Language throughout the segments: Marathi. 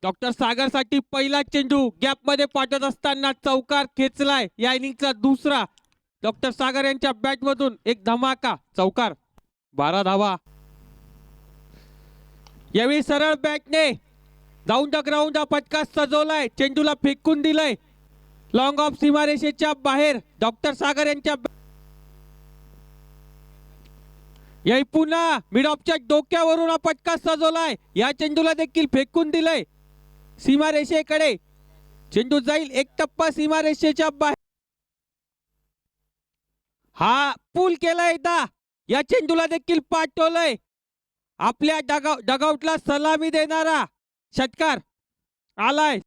डॉक्टर सागर साठी पहिला चेंडू गॅप मध्ये पाठवत असताना चौकार खेचलाय या इनिंगचा दुसरा. डॉक्टर सागर यांच्या बॅट मधून एक धमाका चौकार. 12 धावा. यावेळी सरळ बॅटने डाऊन द ग्राउंड हा फटका सजवलाय. चेंडूला फेकून दिलंय लॉंग ऑफ सीमारेषेच्या बाहेर. डॉक्टर सागर यांच्या याही पुन्हा मिड ऑफच्या डोक्यावरून हा फटका सजवलाय. या चेंडूला देखील फेकून दिलंय सीमारेषेकडे. चेंडू जाईल एक टप्पा सीमारेषेच्या बाहेर. हा पूल केला एकदा. या चेंडूला देखील पाठवलंय आपल्या डगआउटला सलामी देणारा षटकार आलाय.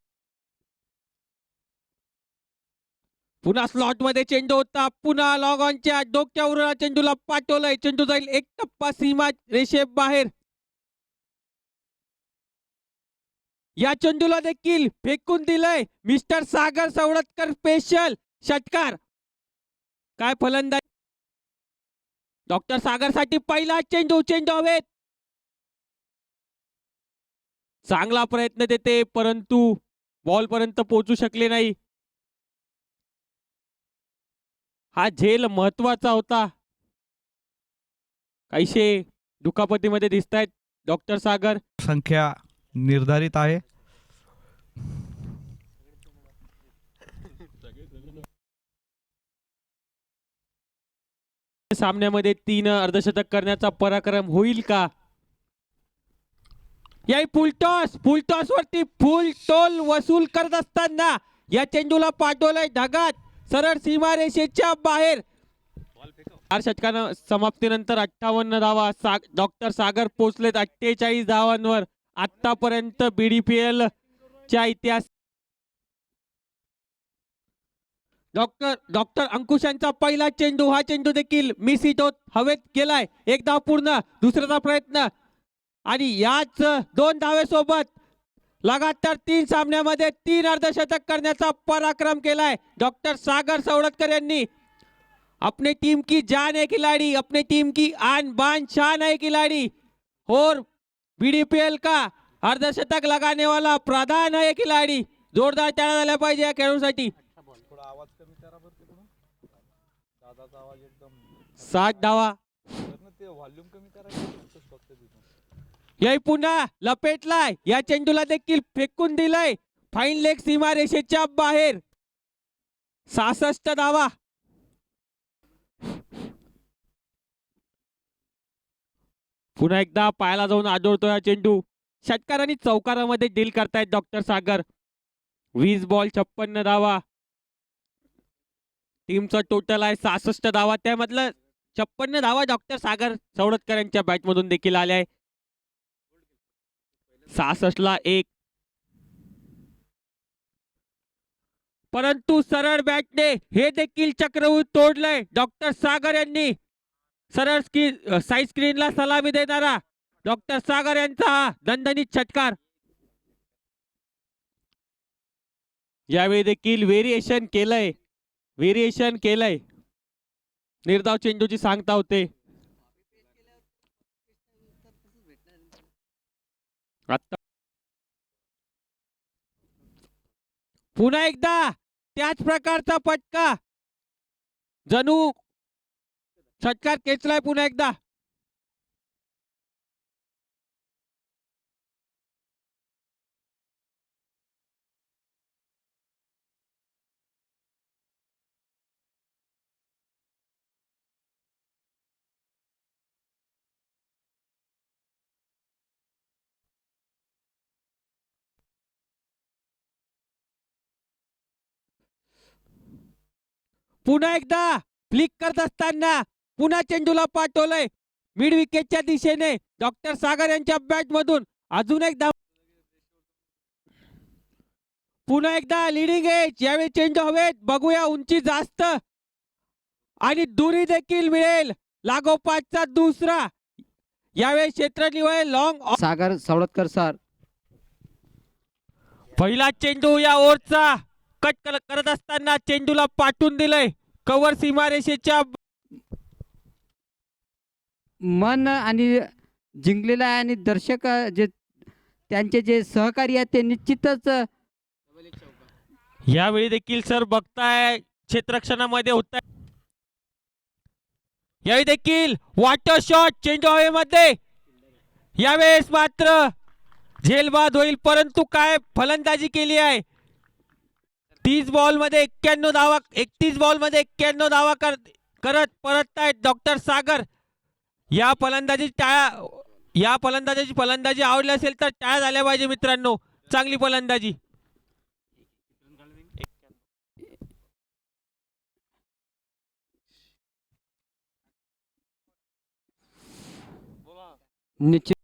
पुन्हा स्लॉट मध्ये चेंडू होता. पुन्हा लॉग ऑनच्या डोक्यावरून चेंडूला पाठवलंय. चेंडू जाईल एक टप्पा सीमा रेषे बाहेर. या चेंडूला देखील फेकून दिलंय मिस्टर सागर सवडतकर स्पेशल षटकार. काय फलंदाज डॉक्टर सागर साठी पहिला चेंडू. चेंडू हवेत. चांगला प्रयत्न देते परंतु बॉल पर्यंत पोहोचू शकले नाही. हा झेल महत्वाचा होता. काहीशे दुखापतीमध्ये दिसत आहेत डॉक्टर सागर. संख्या निर्धारित आहे. सामन्यामध्ये 3 अर्धशतक करण्याचा पराक्रम होईल का? याही फुलटॉस वरती फुल टोल वसूल करत असताना या चेंडूला पाठवलंय ढगात सरळ सीमारेषेच्या बाहेर. 4 षटकांना समाप्तीनंतर 58 धावा. डॉक्टर सागर पोहोचलेत 48 धावांवर. आतापर्यंत बीडीपीएल च्या इतिहास. डॉक्टर अंकुशांचा पहिला चेंडू. हा चेंडू देखील मिस हिट होत हवेत गेलाय. एक धाव पूर्ण. दुसऱ्याचा प्रयत्न आणि याच 2 धावेसोबत लगातार 3 सामन्यामध्ये 3 अर्धशतक करण्याचा पराक्रम केलाय डॉक्टर सागर सवडतकर यांनी. अपने टीम की जान है खिलाड़ी, अपने टीम की आन बान शान है खिलाड़ी और बीडीपीएल का अर्धशतक लगाने वाला प्रधान है खिलाड़ी. जोरदार टाळ्या झाल्या पाहिजे या खेळाडूसाठी. 60 धावा. याही पुन्हा लपेटलाय. या चेंडूला देखील फेकून दिलंय फाईन लेग सीमारेषेच्या बाहेर. 66 धावा. पुन्हा एकदा पायाला जाऊन आदळतो हा चेंडू. षटकार आणि चौकारामध्ये डील करतायत डॉक्टर सागर. 20 बॉल 56 धावा. टीमचं टोटल आहे 66 धावा. त्यामधलं 56 धावा डॉक्टर सागर सवडतकर यांच्या बॅटमधून देखील आल्या आहे. 66 ला 1. परंतु सरळ बॅटने हे देखील चक्रव्यूह तोडलंय डॉक्टर सागर यांनी. सरळ साईड स्क्रीनला सलामी देणारा डॉक्टर सागर यांचा हा दणदणीत षटकार. यावेळी देखील व्हेरिएशन केलंय. निर्धाव चेंडूची सांगता होते. आता पुन्हा एकदा त्याच प्रकारचा फटका. जणू षटकार खेचलाय पुन्हा एकदा. पुन्हा एकदा फ्लिक करत असताना पुन्हा चेंडूला पाठवलंय मिड विकेटच्या दिशेने डॉक्टर सागर यांच्या बॅट मधून. अजून एक धाव. पुन्हा एकदा लीडिंग एज. यावेळी चेंडू हवेत. बघूया उंची जास्त आणि दुरी देखील मिळेल. लागोपाठचा दुसरा. यावेळी क्षेत्र निवळ लॉंग. सागर सवडतकर सर. पहिला चेंडू या ओव्हरचा कट करत असताना चेंडूला पाठवून दिलंय कव्हर सीमारेषेच्या. मन आणि जिंकलेला आहे आणि दर्शक जे त्यांचे जे सहकारी आहेत ते निश्चितच यावेळी देखील सर बघताय क्षेत्ररक्षणामध्ये होत आहे. यावेळी देखील वॉटर शॉट चेंडू हवेमध्ये. यावेळेस मात्र झेलबाद होईल, परंतु काय फलंदाजी केली आहे. 31 बॉल मध्ये 91 धावा करत परत आहेत डॉक्टर सागर. या फलंदाजाची फलंदाजी आवडली असेल तर टाळ्या झाल्या पाहिजे मित्रांनो. चांगली फलंदाजी. निश्चित